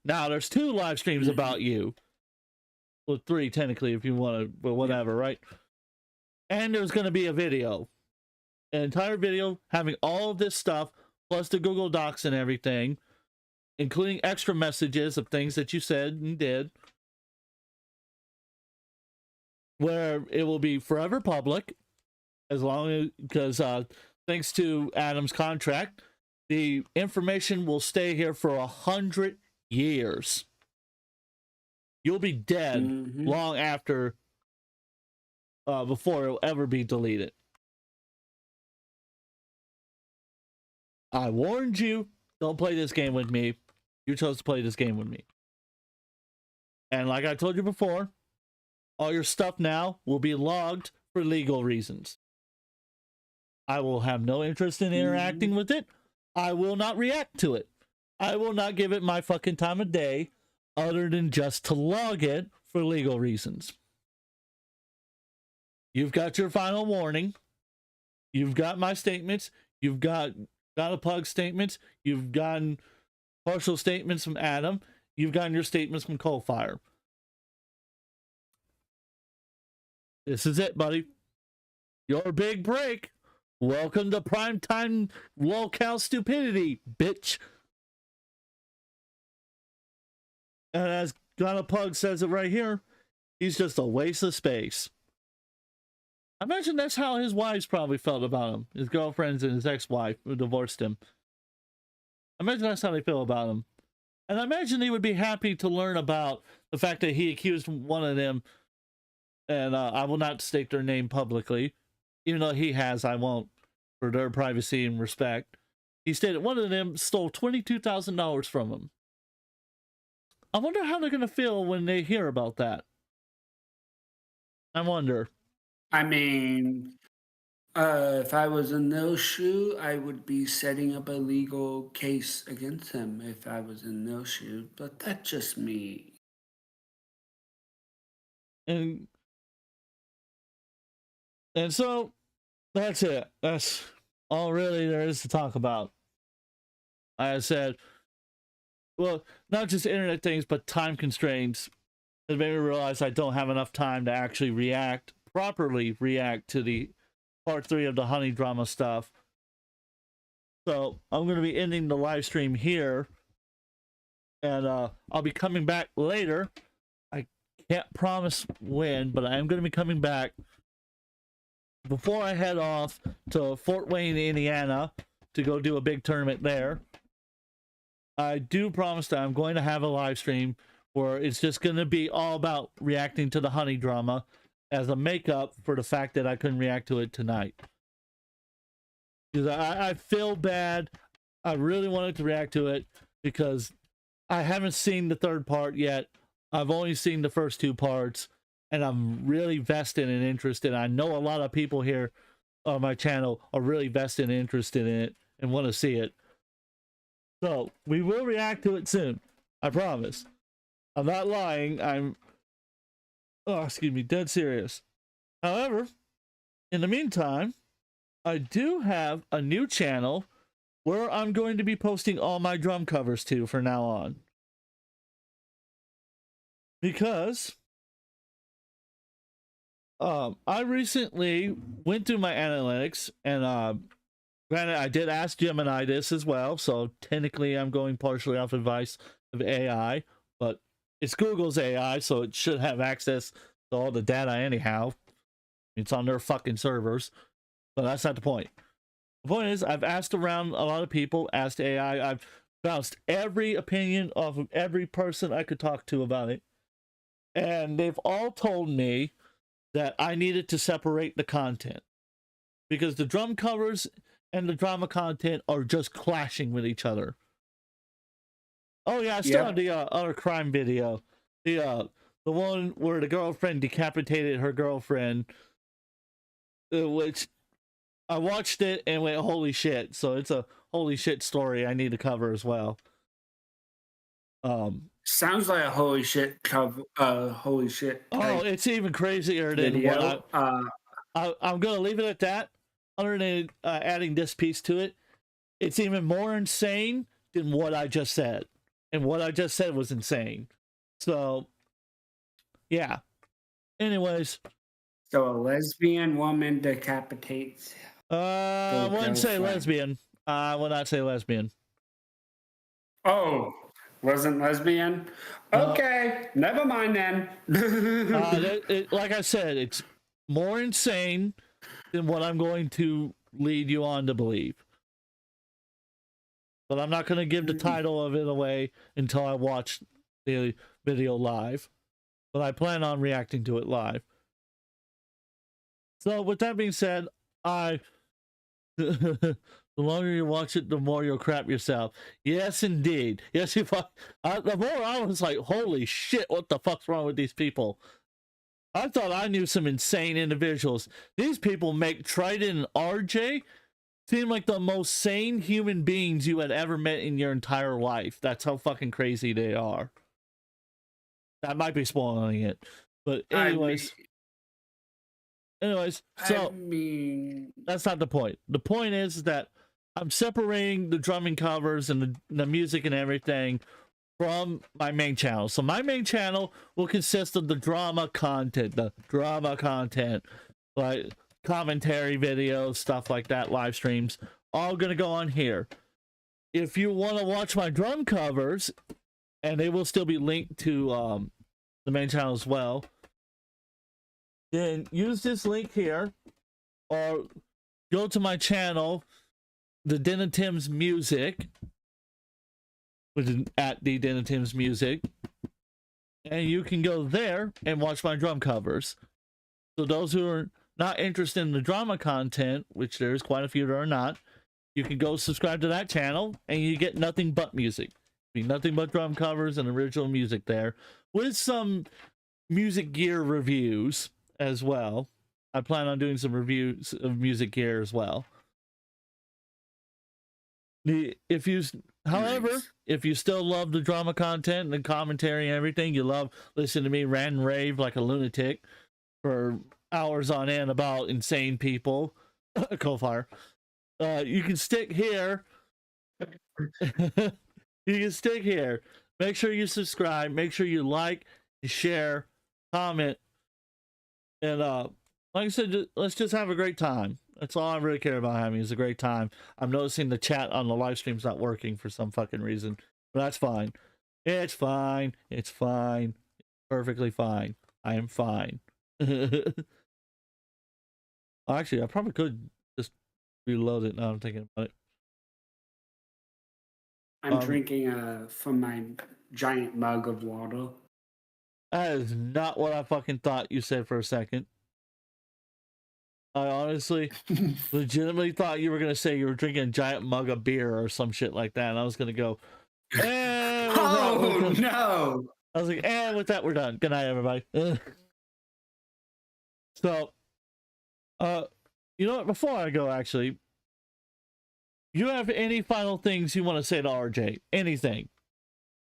Now, there's 2 live streams about you. Well, 3, technically, if you want to, but whatever, right? And there's going to be a video, an entire video having all of this stuff, plus the Google Docs and everything, including extra messages of things that you said and did, where it will be forever public, as long as, because thanks to Adam's contract, the information will stay here for 100 years. You'll be dead long after, before it'll ever be deleted. I warned you, don't play this game with me. You chose to play this game with me. And like I told you before, all your stuff now will be logged for legal reasons. I will have no interest in interacting with it. I will not react to it. I will not give it my fucking time of day other than just to log it for legal reasons. You've got your final warning. You've got my statements. You've got a Pug statements. You've gotten partial statements from Adam. You've gotten your statements from Coalfire. This is it, buddy. Your big break. Welcome to primetime lolcow stupidity, bitch. And as Ghana Pug says it right here, he's just a waste of space. I imagine that's how his wives probably felt about him. His girlfriends and his ex-wife who divorced him. I imagine that's how they feel about him. And I imagine they would be happy to learn about the fact that he accused one of them, and I will not state their name publicly. Even though he has, I won't, for their privacy and respect. He stated one of them stole $22,000 from him. I wonder how they're going to feel when they hear about that. I wonder. I mean, if I was in those shoes, I would be setting up a legal case against him if I was in those shoes. But that's just me. And so, that's it. That's all really there is to talk about. I said, well, not just internet things, but time constraints. It made me realize I don't have enough time to actually properly react to the part 3 of the honey drama stuff. So I'm going to be ending the live stream here. And I'll be coming back later. I can't promise when, but I am going to be coming back before I head off to Fort Wayne, Indiana, to go do a big tournament there. I do promise that I'm going to have a live stream where it's just going to be all about reacting to the honey drama as a makeup for the fact that I couldn't react to it tonight. Because I feel bad. I really wanted to react to it because I haven't seen the third part yet. I've only seen the first 2 parts. And I'm really vested and interested. I know a lot of people here on my channel are really vested and interested in it and want to see it. So we will react to it soon. I promise. I'm not lying. I'm, dead serious. However, in the meantime, I do have a new channel where I'm going to be posting all my drum covers to from now on. Because I recently went through my analytics, and granted, I did ask Gemini this as well, so technically I'm going partially off advice of AI, but it's Google's AI, so it should have access to all the data anyhow. It's on their fucking servers, but that's not the point. The point is, I've asked around a lot of people, asked AI, I've bounced every opinion off of every person I could talk to about it, and they've all told me that I needed to separate the content because the drum covers and the drama content are just clashing with each other. Oh yeah, I still have the other crime video, the one where the girlfriend decapitated her girlfriend, which I watched it and went holy shit. So it's a holy shit story I need to cover as well. Sounds like a holy shit holy shit. Oh, it's even crazier than video. what I'm gonna leave it at that. Other than adding this piece to it, it's even more insane than what I just said, and what I just said was insane. So, yeah. Anyways, So a lesbian woman decapitates. I wouldn't say girlfriend. lesbian. I would not say lesbian. Oh, wasn't lesbian? Okay, never mind then. Like I said, it's more insane than what I'm going to lead you on to believe. But I'm not going to give the title of it away until I watch the video live. But I plan on reacting to it live. So with that being said, the longer you watch it, the more you'll crap yourself. Yes, indeed. Yes, the more I was like, holy shit, what the fuck's wrong with these people? I thought I knew some insane individuals. These people make Trident and RJ seem like the most sane human beings you had ever met in your entire life. That's how fucking crazy they are. That might be spoiling it. But anyways, so that's not the point. The point is that I'm separating the drumming covers and the music and everything from my main channel. So my main channel will consist of the drama content, like commentary videos, stuff like that, live streams, all gonna go on here. If you want to watch my drum covers, and they will still be linked to the main channel as well, then use this link here, or go to my channel, the Den of Tim's Music, which is at the Den of Tim's Music, and you can go there and watch my drum covers. So those who are not interested in the drama content, which there's quite a few that are not, you can go subscribe to that channel and you get nothing but music. Nothing but drum covers and original music there, with some music gear reviews as well. I plan on doing some reviews of music gear as well. However, if you still love the drama content and the commentary and everything, you love listening to me rant and rave like a lunatic for hours on end about insane people, Coalfire, you can stick here. You can stick here. Make sure you subscribe. Make sure you like, share, comment, and like I said, let's just have a great time. That's all I really care about having is a great time. I'm noticing the chat on the live stream's not working for some fucking reason, but that's fine. It's fine. It's fine. Perfectly fine. I am fine. Actually, I probably could just reload it now I'm thinking about it. I'm drinking from my giant mug of water. That is not what I fucking thought you said for a second. I honestly, legitimately thought you were going to say you were drinking a giant mug of beer or some shit like that. And I was going to go, oh, no. I was like, with that, we're done. Good night, everybody. So, you know what? Before I go, actually, you have any final things you want to say to RJ? Anything?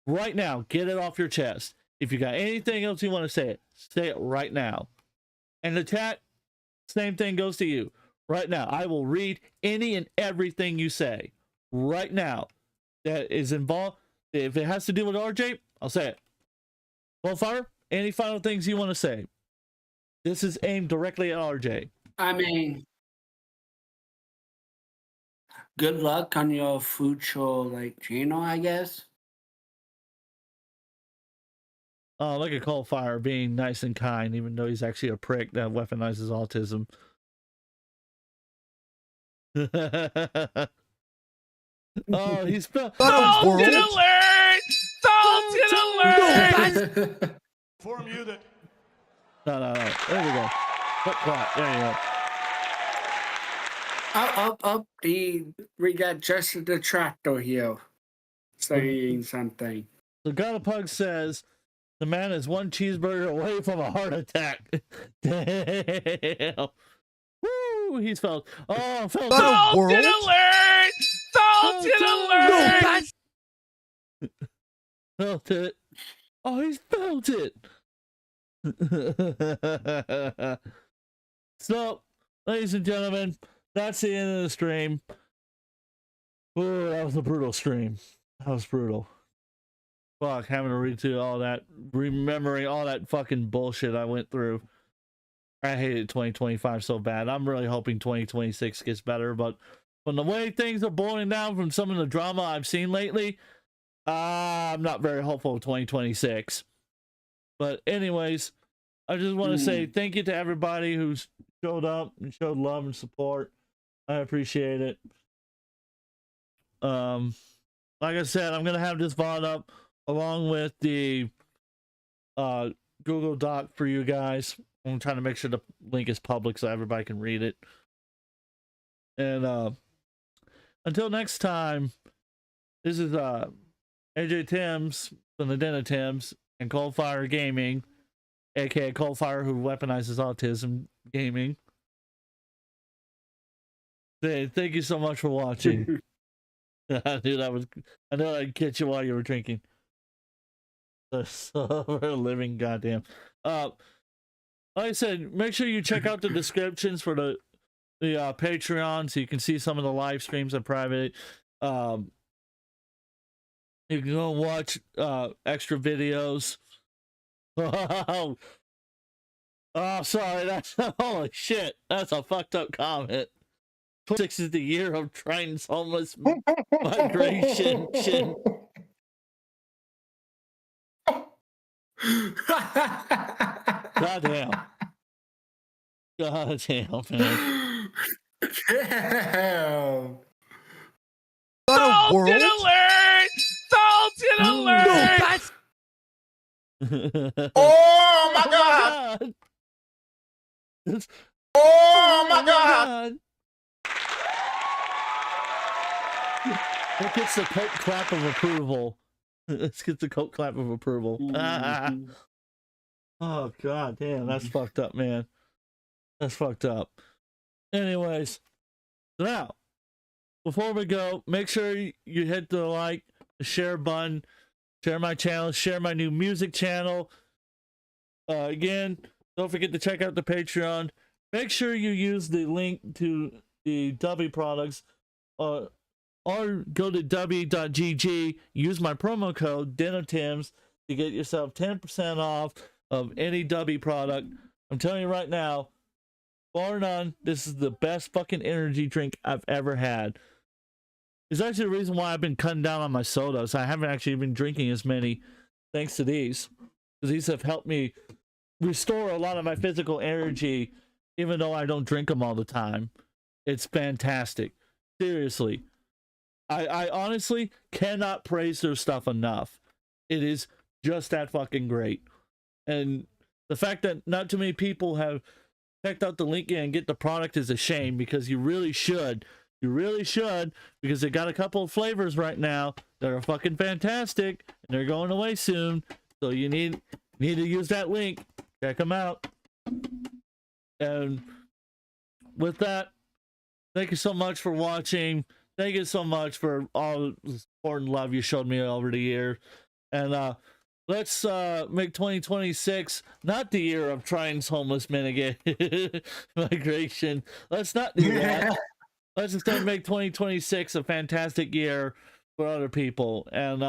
Right now, get it off your chest. If you got anything else you want to say it right now. And the chat, same thing goes to you. Right now, I will read any and everything you say. Right now. That is involved. If it has to do with RJ, I'll say it. Bonfire, any final things you want to say? This is aimed directly at RJ. I mean, good luck on your future, channel, I guess. Oh, look at Coalfire being nice and kind, even though he's actually a prick that weaponizes autism. Oh, he's Salted alert! Salted alert! Inform you that. No. There we go. There you go. Up. We got just the tractor here saying something. The God of Pugs says the man is one cheeseburger away from a heart attack. Damn. Woo! He's felt. Oh, felt Salted alert! Salted alert! Felt it. Oh, he's felt it. So, ladies and gentlemen, that's the end of the stream. Oh, that was a brutal stream. That was brutal. Fuck, having to read through all that, remembering all that fucking bullshit I went through. I hated 2025 so bad. I'm really hoping 2026 gets better, but from the way things are boiling down from some of the drama I've seen lately, I'm not very hopeful of 2026. But anyways, I just want to say thank you to everybody who's showed up and showed love and support. I appreciate it. Like I said, I'm gonna have this VOD up along with the Google Doc for you guys. I'm trying to make sure the link is public so everybody can read it. And until next time, this is AJ Timbs from the Den of Timbs and Coldfire Gaming, aka Coldfire who weaponizes autism gaming. Thank you so much for watching. I knew I'd catch you while you were drinking. So we're living, goddamn. Like I said, make sure you check out the descriptions for the Patreon so you can see some of the live streams in private. You can go watch extra videos. Oh, sorry, that's holy shit. That's a fucked up comment. 26 is the year of Triton's homeless migration. Shit. Goddamn. Goddamn, man. Damn. Salted alert! Salted alert! Oh my god! Oh my god! That gets the coat clap of approval. Let's get the coat clap of approval. Oh god damn, that's fucked up, man. That's fucked up. Anyways, so now before we go, make sure you hit the like, the share button, share my channel, share my new music channel. Again, don't forget to check out the Patreon. Make sure you use the link to the W products, or go to w.gg, use my promo code DenoTims to get yourself 10% off of any W product. I'm telling you right now, bar none, this is the best fucking energy drink I've ever had. It's actually the reason why I've been cutting down on my sodas. I haven't actually been drinking as many thanks to these, because these have helped me restore a lot of my physical energy, even though I don't drink them all the time. It's fantastic. Seriously. I honestly cannot praise their stuff enough. It is just that fucking great. And the fact that not too many people have checked out the link and get the product is a shame, because you really should. You really should, because they got a couple of flavors right now that are fucking fantastic, and they're going away soon. So you need to use that link. Check them out. And with that, thank you so much for watching. Thank you so much for all the support and love you showed me over the year. And let's make 2026 not the year of Triton's homeless men again. Migration. Let's not do that. Let's instead make 2026 a fantastic year for other people. And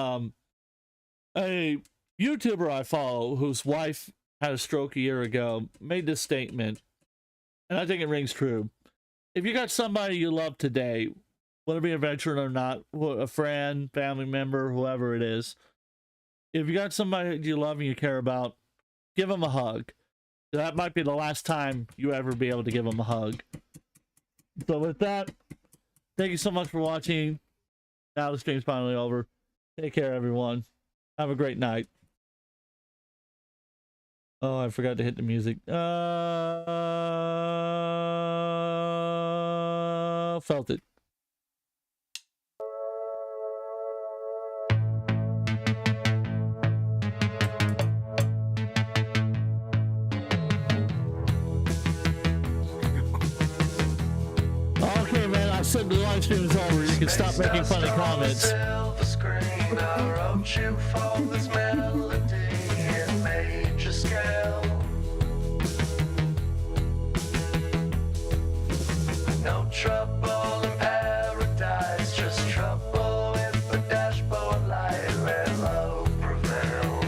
a YouTuber I follow whose wife had a stroke a year ago made this statement, and I think it rings true. If you got somebody you love today, whether it be a veteran or not, a friend, family member, whoever it is, if you got somebody you love and you care about, give them a hug. That might be the last time you ever be able to give them a hug. So with that, thank you so much for watching. Now the stream's finally over. Take care, everyone. Have a great night. Oh, I forgot to hit the music. Felt it. Okay, man, I said the live stream is over. You can stop making funny comments. No trouble in paradise, just trouble with the dashboard light where love prevails.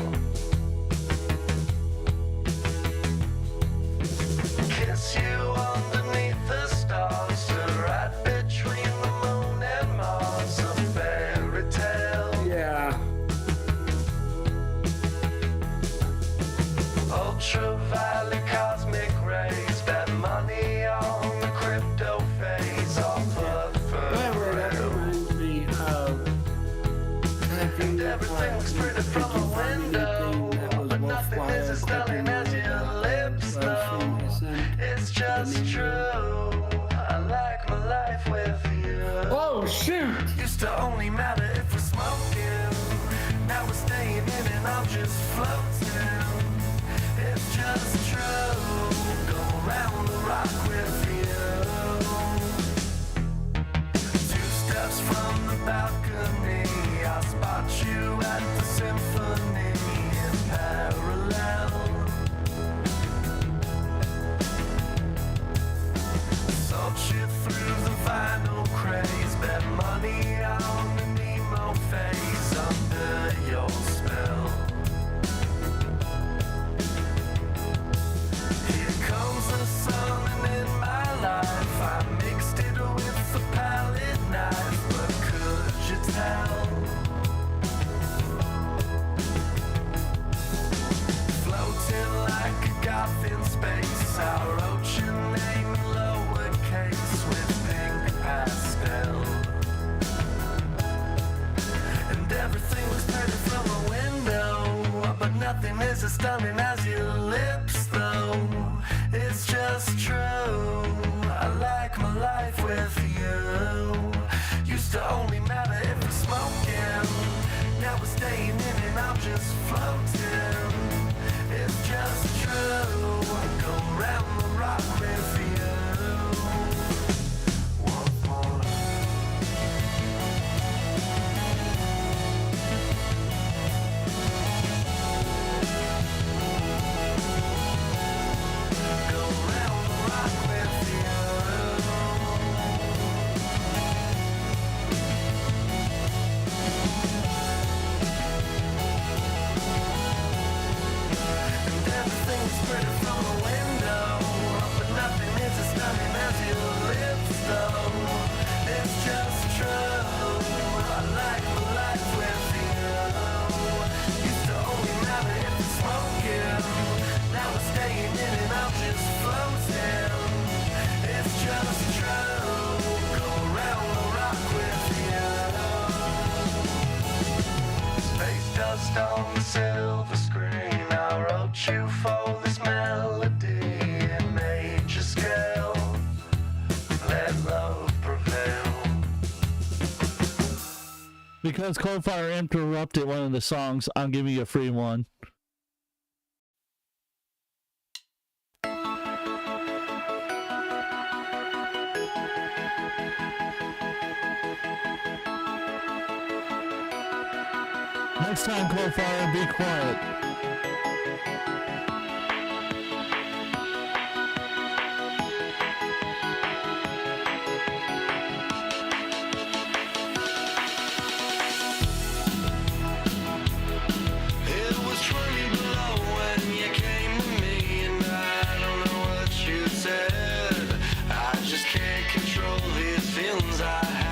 to only matter if we're smoking. Now we're staying in and I'm just floating. It's just true. Go around the rock with you. 2 steps from the balcony, I spot you at the symphony in parallel. Search through the vinyl craze, bet money on the Nemo phase under your spell. Here comes the sun and in my life I mixed it with the palette knife, but could you tell? Floating like a goth in space, I wrote your name in lowercase with pink pastel. And everything looks pretty from a window, but nothing is as stunning as your lips though. It's just true, I like my life with you. Used to only matter if we're smoking, now we're staying in and I'm just floating. It's just true, I go round the rock with you. One more. Go round the rock with you. And everything's pretty from a window, but nothing is as stunning as your lips though. It's just true, I like my life with you. Used to only matter if it's smoking, now we're staying in and I'm just floating. It's just true, go around the rock with you. Space dust on the silver screen, I wrote you for this melody in major scale. Let love prevail. Because Coldfire interrupted one of the songs, I'm giving you a free one. Next time, Coldfire, be quiet. It was 20 below when you came to me, and I don't know what you said. I just can't control these feelings I